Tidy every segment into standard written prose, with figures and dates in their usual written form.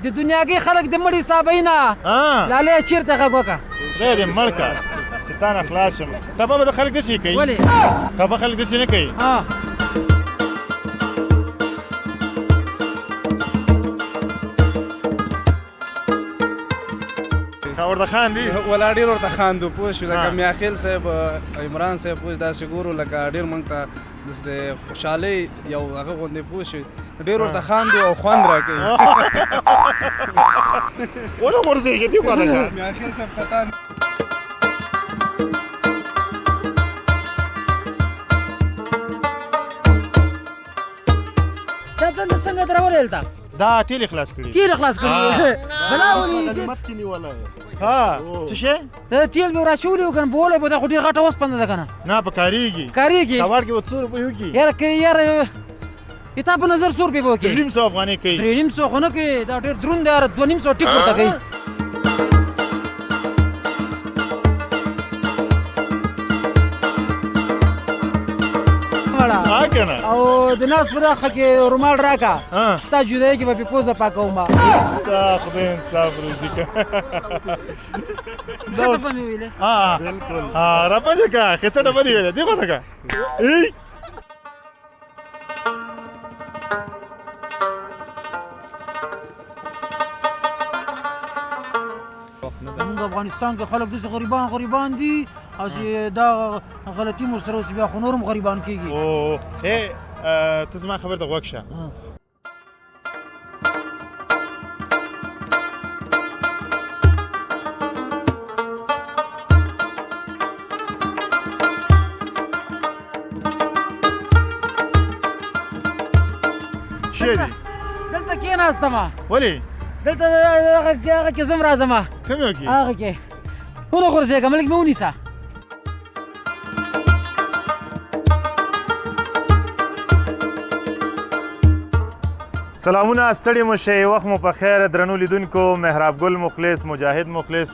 د دنیاګي خلک د مړي حسابوي نه لالې چېرته غږ وکړه خدای دې مړ کړه چې تا نه خلاص شم تبه به د خلک داسې کوي ولې تبه خلک داسې نه کوي ورته خاندي ولا ډېر ورته خاندو پوه شو لکه میاخیل صاحب عمران صاحب پوه داسې ګورو لکه ډېر موږ ته داسې د خوشحالۍ یو هغه غوندې پوه شو ډېر ورته خاندو او خوند راکوي ونه غورځېږي دې خوا ته میاخیل صاحب خطا دا دنده څنګه درولې هلته دا تیل خلاص کړي تیل خلاص کړي بلا ولې غنیمت کې نیولی ها څه شی دا تیل مې وراشولي وو که نه بولی به دا خو ډېر غټه اوسپنه ده که نه نه په کارېږي کارېږي کاوړ کې به څو روپۍ وکړي یاره که یاره تا په نظر 100 روپۍ به وکړي 300 افغانۍ کوي 350 خو نه کوي دا ډېر دروند دی یاره 250 ټیک ورته کوي او د ناس په داخه کې رومال راکړه ستا جدایي کې به پې پوزه پاکوم دا خدای انصاف روزي که ښه ټپه مې ویلې بالکل راپنجه که ښه ټپه دې ویلې دې خوا ته که زمونږ افغانستان کې خلک داسې غریبان دي او چې دا غلطي مو سره اوس بیا خو نور هم غریبان کېږي ته زما خبر ته غوږ شه شی دی دلته کېناستمه ولې دلته هغه کې زه هم راځمه کوم یو کې هغه کې ونه غورځېږه ملک مې ونیسه سلامونه ستړي مو شئ وخت مو په خیر درنو لیدونکو محراب ګل مخلص مجاهد مخلص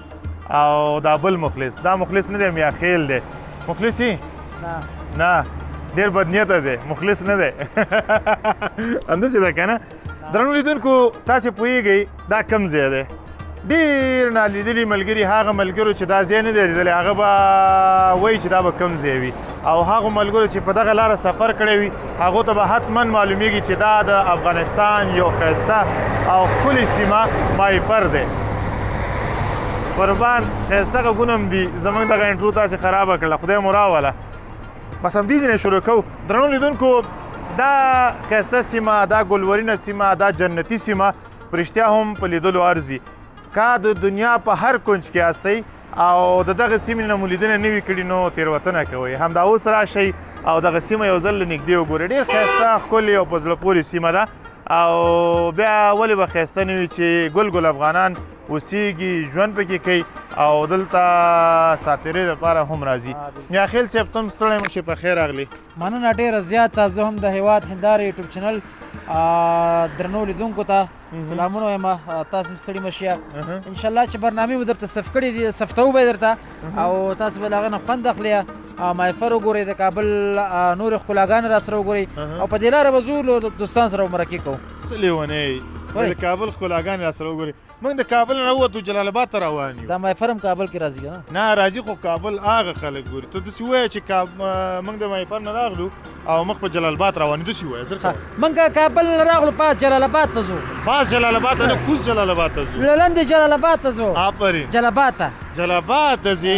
او دا بل مخلص دا مخلص نه دی میاخیل دی مخلص یې نه ډېر بدنیته دی مخلص نه دی همداسې ده که نه درنو لیدونکو تاسې پوهېږئ دا کم ځای دی ډېر نالیدلي ملګري هغه ملګرو چې دا ځای نه دی لیدلی هغه به وایي چې دا به کم ځای وي او هغو ملګرو چې په دغه لاره سفر کړی وي هغو ته به حتما معلومیږي چې دا د افغانستان یو ښایسته او ښکلې سیمه مایپر دی قربان ښایسته غږونه هم دي زموږ دغه انټرو تاسې خرابه کړله خدای مو راوله بس همدې ځینې شروع کوو درنو لیدونکو دا ښایسته سیمه دا ګلورینه سیمه دا جنتي سیمه په رښتیا هم په لیدلو ارزي که د دنیا په هر کونج کې یاستئ او د دغه سیمې نه مو لیدنه نه وي کړي نو تېروتنه کوئ همدا اوس راشئ او دغه سیمه یو ځل له نږدې وګورئ ډېر ښایسته ښکلې او په زړه پورې سیمه ده او بیا ولې به ښایسته نه وي چې ګل افغانان اوسېږي ژوند پکې کوي او دلته ساتیرۍ لپاره هم راځي میاخیل صاحب ته هم ستړی مو شي په خیر راغلی مننه ډېره زیاته زه هم د هېواد هنداره یوټیوب چینل درنو لیدونکو ته سلامونه وایم تاسو هم ستړي مه شئ انشاءالله چې برنامې مو درته صف کړي دي صفتوو به یې درته او تاسو به له هغه نه خوند اخلئ مایفر وګورئ د کابل نورې ښکلاګانې را سره وګورئ او په دې لاره به ځو له دوستانو سره به مرکې کوو څه لیونی د کابل ښکلاګانې را سره وګورئ موږ د کابل نه ووتو جلال آباد ته روان یو دا مایفر هم کابل کې راځي که نه راځي خو کابل هغه خلک ګوري ته داسې ووایه چې موږ د مایفر نه راغلو او مخ په جلال آباد روان یو داسې ووایه زر کوه موږ کابل نه راغلو پاس جلال آباد ته ځو پاس جلال آباد ته نه کوز جلال آباد ته ځو لاندې جلال آباد ته ځو آفرین جلال آباد ته جلال آباد ته ځې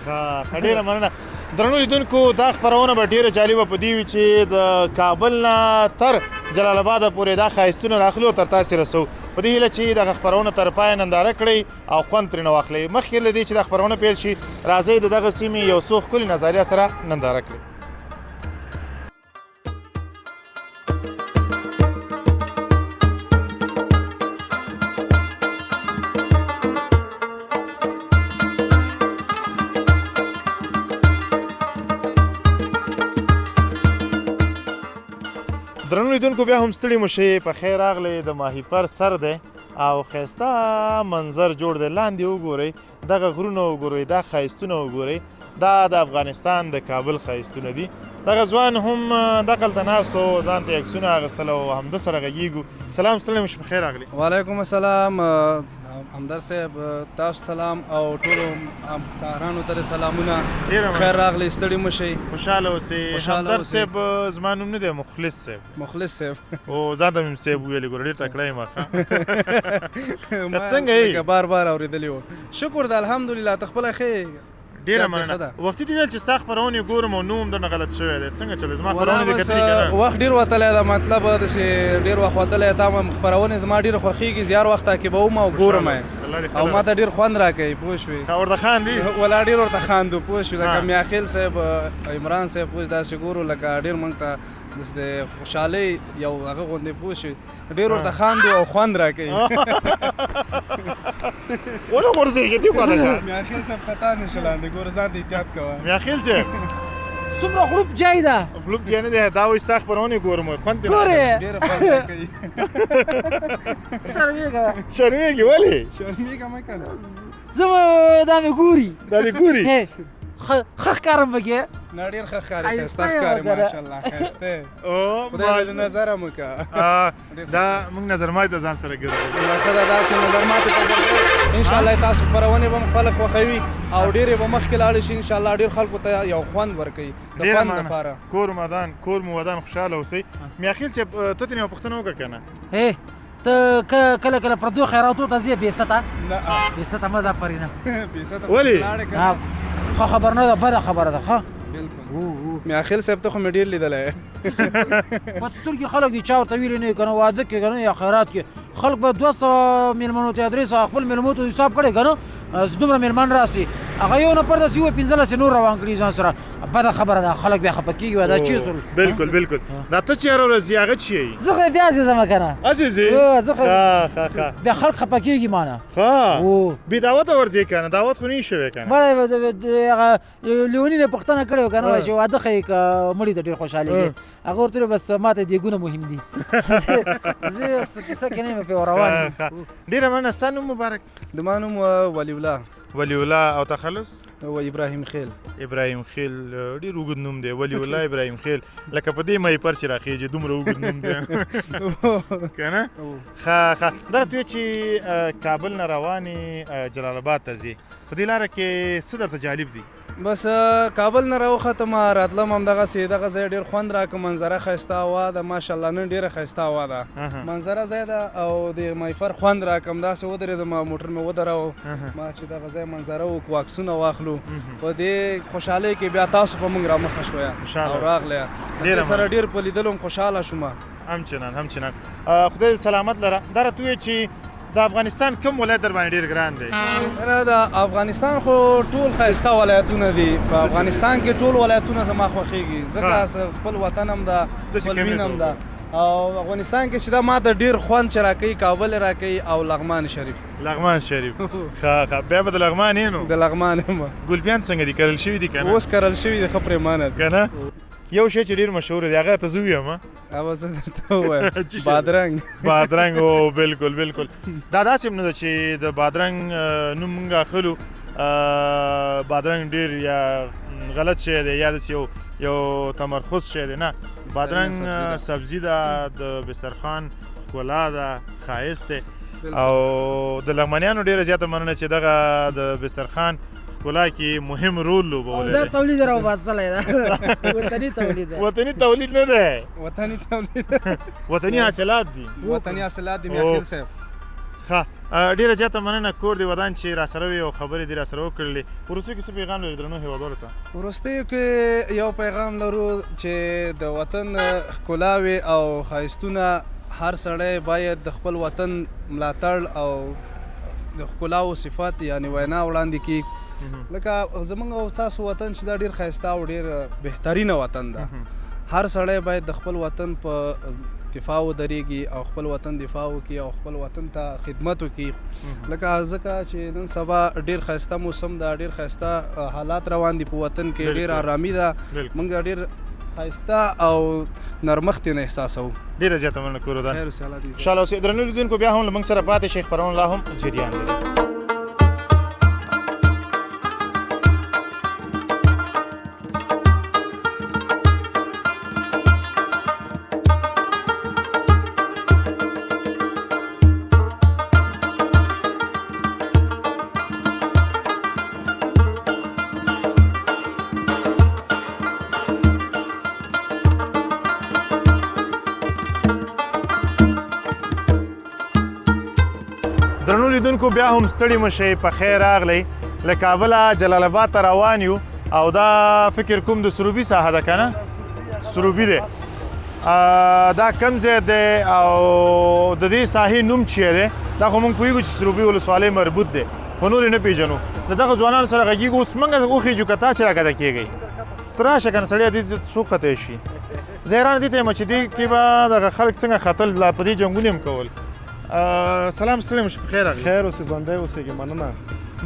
ښه ډېره مننه درنو لیدونکو دا خپرونه به ډېره جالبه په دې وي چې د کابل نه تر جلال آباده پورې دا ښایستونه راخلو او تر تاسې رسوو په دې هیله چې دغه خپرونه تر پایه ننداره کړئ او خوند ترېنه واخلئ مخکې له دې چې دا خپرونه پیل شي راځئ د دغه سیمې یو څو ښکلي نظاریه سره ننداره کړئ درنو لیدونکو بیا هم ستړي مو شئ په خیر راغلی د ماهیپر سر دی او ښایسته منظر جوړ دی لاندې وګورئ دغه غرونه وګورئ دا ښایستونه وګورئ دا د افغانستان د کابل ښایستونه دي دغه ځوان هم دغلته ناست و ځان ته یې عکسونه اخیستل او همده سره غږیږو سلام ستړی مو شي پخیر راغلی وعلیکم السلام همدرد صاحب تاسو سلام او ټولو همکارانو ته سلامونه خیر راغلی ستړي مه شئ خوشحاله اوسئ همدرد صاحب زما نوم نه دی مخلص صاحب مخلص صاحب او ځان ته مې صاحب ویلې ګوره ډېر تکړه یم څنګه یې بار بار اورېدلی وو شکر د الحمدلله ته خپله ښې ډیره مننه وختي دې ویل چې ستا خپرونې ګورم او نوم درنه غلط شوی دی څنګه چلې زما خپرونې دې کتلې که نه وخت ډېر وتلی ده مطلب داسې ډېر وخت وتلی دا خپرونې زما ډېر خوښېږي زیار وخت تعقیبوم او ګورم او ما ته ډېر خوند راکوي پوه شوې ورته خاندي ولا ډېر ورته خاندو پوه شوې لکه میاخیل صاحب عمران صاحب پوه داسې ګورو لکه ډېر موږ ته د خوشحالۍ یو هغه غوندې پوه شوې ډېر ورته خاندو او خوند راکوي ونه غورځېږې دې خواته شه میاخیل صاحب خطا نه شه لاندې ګوره ځان ته احتیاط کوه میاخیل صاحب څومره غلوب جای ده غلوب جای نه دی دا وایي ستا خپرونې ګورم خوند دې ګورې ډېره خوند راکوي شرمېږه شرمېږي ولې شرمېږه مه کنه زه دا مې ګوري دا دې ګوري ښه ښکارم پکې نه ډېر ښه ښکاري ښایسته ښکاري ماشاءالله ښایسته خدای دې نظر هم وکړه دا موږ نظر ماتې ته ځان سره ګرځوو ښه ده دا چې نظر ماتې ته ګرځوو انشاءالله تاسو خپرونې به مو خلک خوښوي او ډېرې به مخکې لاړې شي انشاءالله ډېر خلکو ته یو خوند ورکوي د خوند لپاره کور مو ودان خوشحاله اوسئ میاخیل صاحب ته ترې یوه پوښتنه وکړه که نه ته کله کله پردو خیراتو ته ځې بېسته نه بېسته مه ځه پرېنه ولې ښه خبر نه ده بده خبره ده ښه بالکل میاخیل صاحب ته خو مې ډېر لیدلی په سترګې خلک دي چا ورته ویلي نه که نه واده کې که نه یا خیرات کې خلک به 200 میلمنو ته یا 300 خپل میلمنو ته حساب کړی که نه دومره میلمن راسي هغه یو نفر داسې ووایي 15 نور روان کړي ځان سره بده خبره ده خلک بیا خفه کېږي دا چیز بالکل بالکل دا ته چېرې ورځې هغه چی یې زه خو بیا ځم که نه هسې ځې بیا خلک خفه کېږي ما نه ښه بې دعوته ورځې که نه دعوت خو نه یې شوی که نه هغه لیوني نه پوښتنه کړې وه که نه وایي چې واده ښیي که مړي ته ډېر خوشحالېږي هغه ورته بس ما ته دیګونه مهم دي زه کیسه کې نه یم پرې روان ډېره مننه ستا نوم مبارک د ما نوم ولی الله او تخلص و ابراهیم خیل ډېر اوږد نوم دی ولی الله ابراهیم خیل لکه په دې مایپر چې راخېږي دومره اوږد نوم دی که نه ښه دا راته وایه چې کابل نه روانې جلال آباد ته ځې په دې لاره کې څه درته جالب دي بس کابل نه راوختم راتلم همدغسې دغه ځای ډېر خوند راکړه منظره ښایسته هوا ده ماشاءالله نن ډېره ښایسته هوا ده منظره ځای ده او د مایفر خوند راکړم داسې ودرېدم موټر مې ودراوه ما چې دغه ځای منظره وکړو عکسونه واخلو په دې خوشحالۍ کې بیا تاسو په موږ رامخه شویه او راغله سره ډېر په لیدلو هم خوشحاله شوم همچنان خدای سلامت لره دا راته ووایه چې د افغانستان کوم ولایت در باندې ډېر ګران دی د افغانستان خو ټول ښایسته ولایتونه دي په افغانستان کې ټول ولایتونه زما خوښېږي ځکه خپل وطن هم ده خپل مین هم ده او افغانستان کې چې دا ما ته ډېر خوند چې راکوي کابل راکوي او لغمان شریف ښه بیا به د لغمان یې نو د لغمان یم ګلپیان څنګه دي کرل شوي دي که نه اوس کرل شوي دي ښه پرېمانه که نه یو شی چې ډېر مشهور دی هغه ته زه ویم اوبه زه درته ووایم بادرنګ او بالکل دا داسې هم نه ده چې د بادرنګ نوم موږ اخلو بادرنګ ډېر یا غلط شی دی یا داسې یو تمرکز شی دی نه بادرنګ سبزي ده د دسترخوان ښکلا ده ښایست دی او د لغمانیانو ډېره زیاته مننه چې دغه د دسترخوان ښکلا کې مهم رول لوبولی دا تولید راوباسلی ده وطني تولید نه دی وطني حاصلات دي میاخیل صاحب ښه ډېره زیاته مننه کور دې ودان چې راسره وي او خبرې دې راسره وکړلې وروستیو کې څه پیغام لري درنو هېوادوالو ته وروستیو کې یو پیغام لرو چې د وطن ښکلاوې او ښایستونه هر سړی باید د خپل وطن ملاتړ او د ښکلاو صفات یعنې وینا وړاندې کړي لکه زمونږ او ستاسو وطن چې دا ډېر ښایسته او ډېر بهترینه وطن ده هر سړی باید د خپل وطن په دفاع ودرېږي او خپل وطن دفاع وکړي او خپل وطن ته خدمت وکړي لکه ځکه چې نن سبا ډېر ښایسته موسم ده ډېر ښایسته حالات روان دي په وطن کې ډېر آرامي ده موږ ډېر ښایسته او نرمښت یې نه احساسوو ډېره زیاته مننه کور ودان خوشحاله اوسئ درنو لیدونکو بیا هم له موږ سره پاتې شئ خپرونه لا هم جریان لري درنو لیدونکو بیا هم ستړي مشئ په خیر راغلی له کابله جلال آباد ته روان یو او دا فکر کوم د سروبي ساحه ده که نه سروبي دی دا کم ځای دی او د دې ساحې نوم چې دی دا خو موږ پوهېږو چې سروبي ولسوالۍ مربوط دی خو نور یې نه پېژنو د دغه ځوانانو سره غږېږو اوس موږ وخېږو که تاسې راکده کېږئ ته راشه که نه سړیه دې څوک خطی شي زه حیرانه دې ته یم چې دې کې به دغه خلک څنګه ختل لا په دې جنګونه هم کول سلام ستړی مو شي په خیر راغلی خیر اوسې ژوندی اوسېږې مننه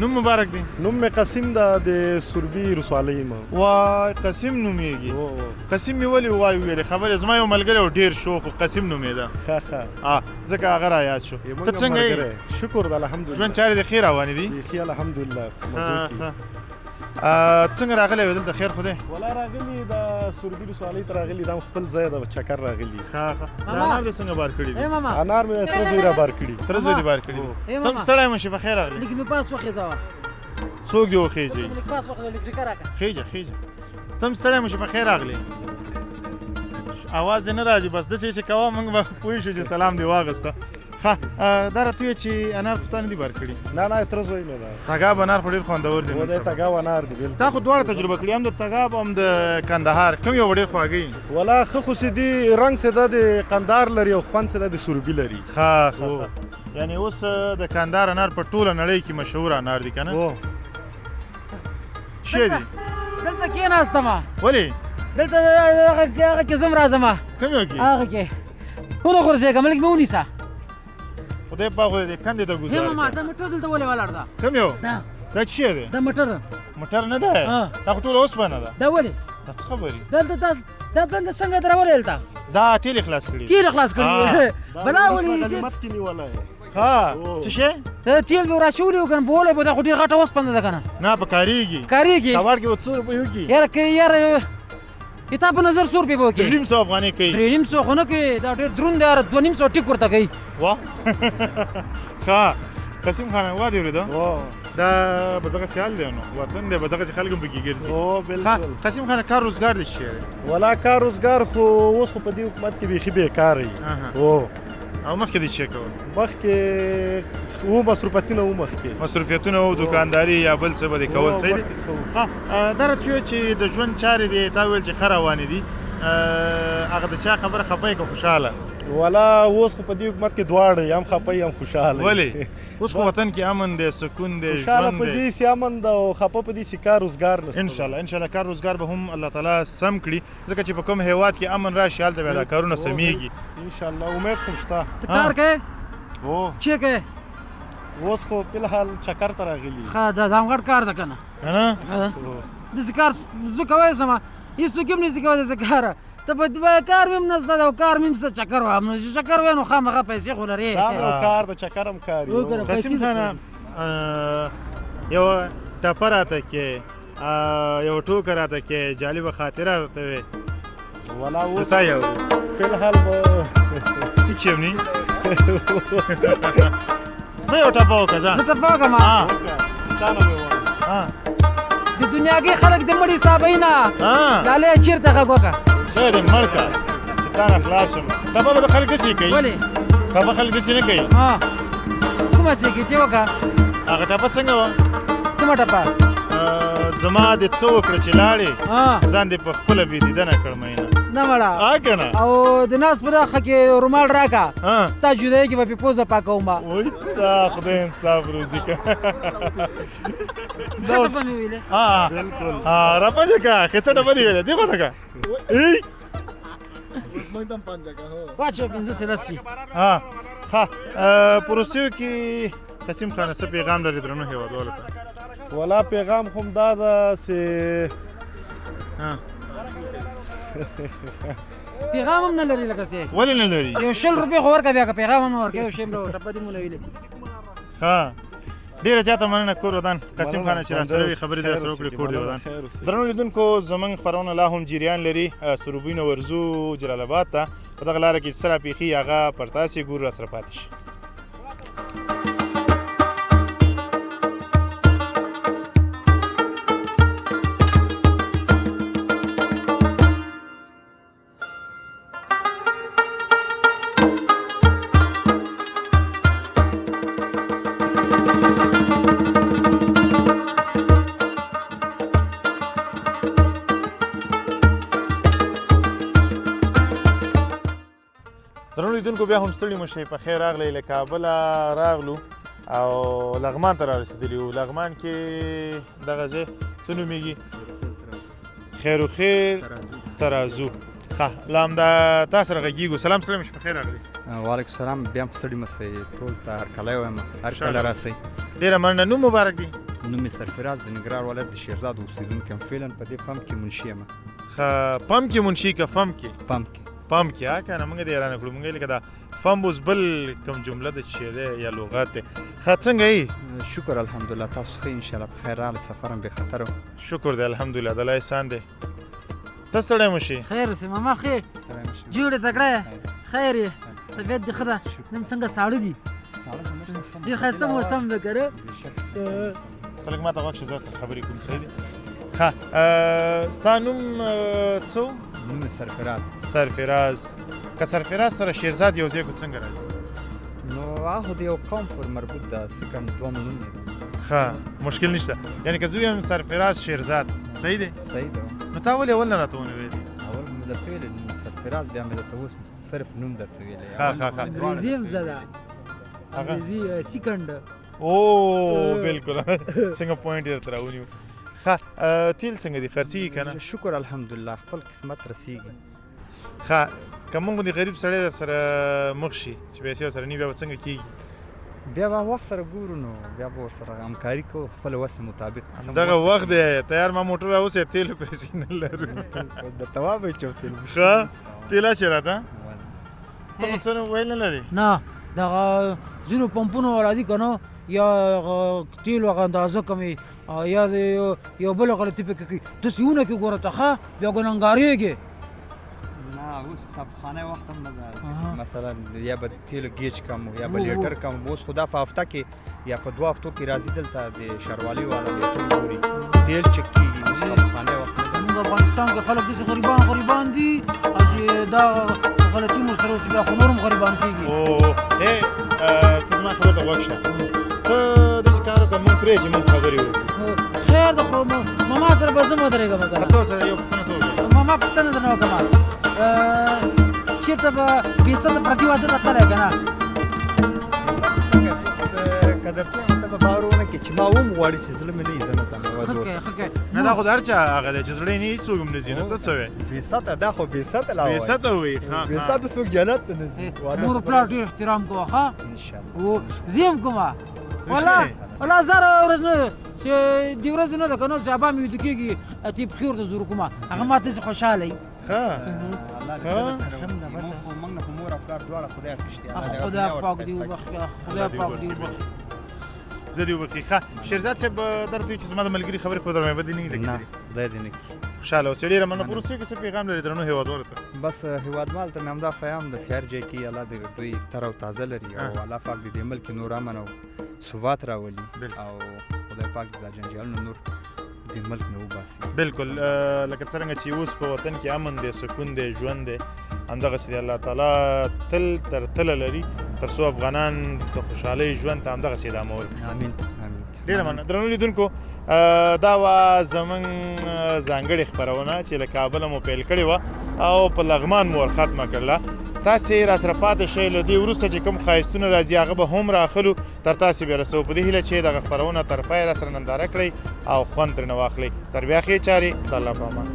نوم مبارک دی نوم مې قسیم ده د سروبي ولسوالۍ یم وای قسیم نومېږي قسیم مې ولې ووایو ویلې خبرې زما یو ملګری و ډېر شو خو قسیم نومېده ښه ځکه هغه را یاد شو ته څنګه یې شکر ده الحمدلله ژوند چارې د ښې روانې دي بیخي الحمدلله څنګه راغلی وې دلته خیر خو دی ولا راغلي د سروبي ولسوالۍ ته راغلي دا خپل ځای ده چکر راغلي انار دې څنګه بار کړي دي انار مې تره زوی را بار کړي تره زوی دې بار کړي دي ته هم ستړی مه شې په خیر راغلی لیکن مې پاس وخېځوه څوک دې وخېژئ پاس وخېځوه لیکټریکه راکړه خېجه ته هم ستړی مه شې په خیر راغلی اواز دې نه راځي بس داسې یې کوه موږ به پوه شو چې سلام دې واغسته ښه دا راته ووایه چې انار خو تا نه دي بار کړي نه تره زوی مې ده تګاب انار خو ډېر خوندور دي دی تګاب انار دي تا خو دواړه تجربه کړي هم د تګاب هم د کندهار کوم یو ډېر خواږه ولا ښه خو چې دي رنګ چې ده د قندهار لري او خوند چې ده د سروبي لري ښه یعنې اوس د کندهار انار په ټوله نړۍ کې مشهور انار دي که نه څه دي دلته کېناستم ولې دلته هغه کې زم راځم کوم یو کې هغه کې ونغورځېږم لږ مې ونیسه خدای پاک خو دې کندې ته ګوزار ماما دا موټر دلته ولې ولاړ ده کوم یو دا څه شی دی دا موټر موټر نه دی دا خو ټوله اوسپنه ده دا ولې دا څه خبرې دلته دا څنګه درولې دلته دا تیل خلاص کړي تیل خلاص کړي بلا ولې غنیمت کې نیولی ها څه شی دا تیل به راچولی و که نه بولی به دا خو ډېر غټه اوسپنه ده که نه نه په کارېږي کارېږي کاوړ کې به څو روپۍ وکړي یاره که یاره تا په نظر 100 روپۍ به وکړي 300 افغانۍ کوي 300 خو نه کوي دا ډېر دروند دی یاره 200 ټیک ورته کوي وا ښه قسیم خان وا دې اورېده دا به دغسې حال دی نو وطن دی به دغسې خلک هم پکې ګرځي بالکل قسیم خان کار روزګار دی څه ولا کار روزګار خو اوس خو په دې حکومت کې بیخي بېکاره یي او مخکې دې څه کول مخکې و مصروفیتونه و مخکې مصروفیتونه و دوکانداري یا بل څه به دې کول صحیح دی دا راته ووایه چې د ژوند چارې دې تا ویل چې ښه روانې دي هغه د چا خبره خفه یې که خوشحاله ولا اوس خو په دې حکومت کې دواړه هم خفه هم خوشحاله ولې اوس خو وطن کې امن دی سکون دی خوشحاله ژوند په دی دې سي امن ده او خفه په دې سي کار روزګار نشته انشاءالله کار روزګار به هم الله تعالی سم کړي ځکه چې په کوم هیواد کې امن راشي هلته بیا دا کارونه سمیږي انشاءالله امید خو شته ته کار کوې چې کوې اوس خو فلحال چکر ته راغلي ښه دا هم غټ کار ده که نه داسې کار زه کوی سم هېڅوک هم نشي کولی داسې کاره ته په کار مې هم نشته دی او کار مې هم څه چکر وهم نو چې چکر وی نو خامخا پیسې خو لرې دا یو کار د چکر هم کار یو قسیم خانه یو ټپه راته کې یو ټوکه راته کې جالبه خاطره راته وې ولا اوس تا یو فلحال به هېڅ هم نه ته یو ټپه وکړه ځه زه ټپه وکړم تا نه مې ووایم د دنیاګۍ خلک د مړي حسابوي نه لالې چېرته غږ وکړه خیر دې مړ کړه چې تا نه خلاص شم ټپه به د خلک داسې کوي ولې ټپه خلک داسې نه کوي کومه سې کې ته وکړه هغه ټپه څنګه وه کومه ټپه زما دې څه وکړه چې لاړې ځان دې په خپله بېدیدنه کړ مینه نه مړه که نه او د ناس پر اخه کې رومال راکړه ستا جدایي کې به پې پوزه پاکوم وایي تا خدای انصاف روزي که ښه ټپه مې ویلې بالکل راپنجه که ښایسته ټپه دې ویلې دې خواته که واچوه پنځه سې لس شي ښه په وروستیو کې قسیم خانه څه پیغام لري درنو هېوادوالو ته ولا پیغام خو هم دا ده چې پیغام هم نه لري لکه څه ولې نه لري یو 100 روپۍ خو ورکړه بیا که پیغام هم نه ورکوې یو شی هم ټپه دې مو نه ویلې ډېره زیاته مننه کور ودان قسیم خانه چې راسره وي خبرې دې راسره وکړې کور دې ودان درنو لیدونکو زموږ خپرونه لا هم جریان لري سروبي نه ورځو جلال آباد ته په دغه لاره کې چې څه راپېښي هغه پر تاسې ګورو راسره پاتې شي لیدونکو بیا هم ستړي مو شئ په خیر راغلی له کابله راغلو او لغمان ته رارسېدلي وو لغمان کې دغه ځای څه نومېږي خیروخیر ترازو ښه له همدا تا سره غږېږو سلام سلام په خیر راغلی وعلیکم السلام بیا هم ستړي مه سئ ټول ته هرکلی وایم هر کله راسئ ډېره مننه نوم مبارک دی نوم مې سرفراز د ننګرهار ولایت د شیرزاد اوسېدونکی یم فعلا په دې فم کې منشي یم ښه پم کې منشي که فم کې پم کې پم کې که نه موږ دې حیرانه کړو موږ لکه دا فم اوس بل کوم جمله ده چې دی یا لغت دی ښه څنګه یې شکر الحمدلله تاسو ښه انشاءالله په خیر راغلی سفر هم بې خطره و شکر دی الحمدلله د الله احسان دی ته ستړی مه شي خیر اوسې ماما ښې جوړې تکړه یې خیر یې طبیعت دې ښه ده نن څنګه ساړه دي ډېر ښایسته موسم ده که نه ته لږ ما ته غوږ شه زه سره خبرې کوم صحیح دي ښه ستا نوم څه و نوم مې سرفراز سرفراز که سرفراز سره شیرزاد یو ځای کو څنګه راځي نو هغه د یو قوم پر مربوط ده سکن دوم نوم دی ښه مشکل نشته یعنې که زه ویم سرفراز شیرزاد صحیح دی صحیح ده نو تا ولې اول نه راته ونه ویلې اول مې درته ویلې سرفراز بیا مې درته اوس صرف نوم درته ویلی ښه ښه ښه انګریزي هم زه ده انګریزي سیکنډ او بالکل څنګه پوینټ یې درته راونیو ښه تیل څنګه دي خرڅېږي که نه شکر الحمدلله خپل قسمت رسیږي ښه که موږ غوندې غریب سړی در سره مخ شي چې پیسې ورسره نه وي بیا به څنګه کېږي بیا به وخت سره ګورو نو بیا به ورسره همکاري کوو خپل وس مطابق دغه وخت دی تیار ما موټر راوسې تیلو پیسې نه لرو درته وایي چې تیل ښه تیل اچې راته ته خو څه ویل نه لرې نه دغه ځینو پمپونو والا دي که نه یا تیلو هغه اندازه کمې یا یو بله غلطي پکې کوي داسې ونه کې ګوره ته ښه بیا ګنهګارېږې نه اوس صابخانه وخت هم نه ده مثلا یا به تیلو گیج کم یا به لیټر کم اوس خدا په هفته کې یا په 2 هفتو کې راځي دلته د ښاروالۍ والا لیټر ګوري تیل چک کېږي اوس صابخانه وخت نه ده زموږ افغانستان کې خلک داسې غریبان دي چې دا غلطي مو سره اوس بیا خو نور هم غریبان کېږي ته زما خبره ته غوږ شه ته داسې کار وکړه موږ پرې چې موږ خبرې وکړو خیر ده خو ماما سره به زه ودرېږم که نه ته ورسره یو پوښتنه ته وکړه ماما پوښتنه درنه وکړم چېرته به بېسده پردي واده ته تللی که نه که درته وایم ته به باور ونه کړې چې ما هم غواړي چې زړه مې نه وي زه نه ځم واده وکړم نه دا خو د هر چا هغه دی چې زړه یې نه وي هېڅوک هم نه ځي نو ته څه وایې بېسده دا خو بېسده لا وایي بېسده وایي بېسده څوک جنت ته نه ځي مور پلار ډېر احترام کوه ښه انشاءالله زه هم کومه والله زار ورځ نه چې دې ورځې نه ده که نه چې ابا مې ویده کېږي اتې پښې ورته زور کومه هغه ما داسې خوشحاله وي ښه موږ نه خو مور او پلار دواړه خدای اخیستي خدای پاک دې وبخښي خدای پاک دې وبخښي زه دې وبخښي ښه شیرزاد صاحب درته وایي چې زما د ملګري خبرې خو در مې بدې نه نه لګېدلې خدای دې نه کړي خوشحاله اوسې ډېره مننه په روسیې کې څه پیغام لري درنو هېوادوالو ته بس هیوادوال ته مې همدا پیغام د هر ځای کې الله دې دوی تر او تازه لري او الله پاک دې د ملک نور امن او ثبات راولي او خدای پاک د جنجالونو نور د ملک نه وباسي بالکل لکه څرنګه چې اوس په وطن کې امن دی سکون دی ژوند دی همدغسې دی الله تعالی تل تر تله لري تر څو افغانان د خوشحالۍ ژوند ته همدغسې ادامه ورکړي امین ډېره مننه درنو لیدونکو دا وه زموږ ځانګړې خپرونه چې له کابله مو پیل کړې وه او په لغمان مو ورختمه کړله تاسې را سره پاتې شئ له دې وروسته چې کوم ښایستونه راځي هغه به هم راخلو تر تاسې بیا رسوو په دې هیله چې دغه خپرونه تر پایه را سره ننداره کړئ او خوند ترېنه واخلئ تر بیا ښې چارې د الله په امان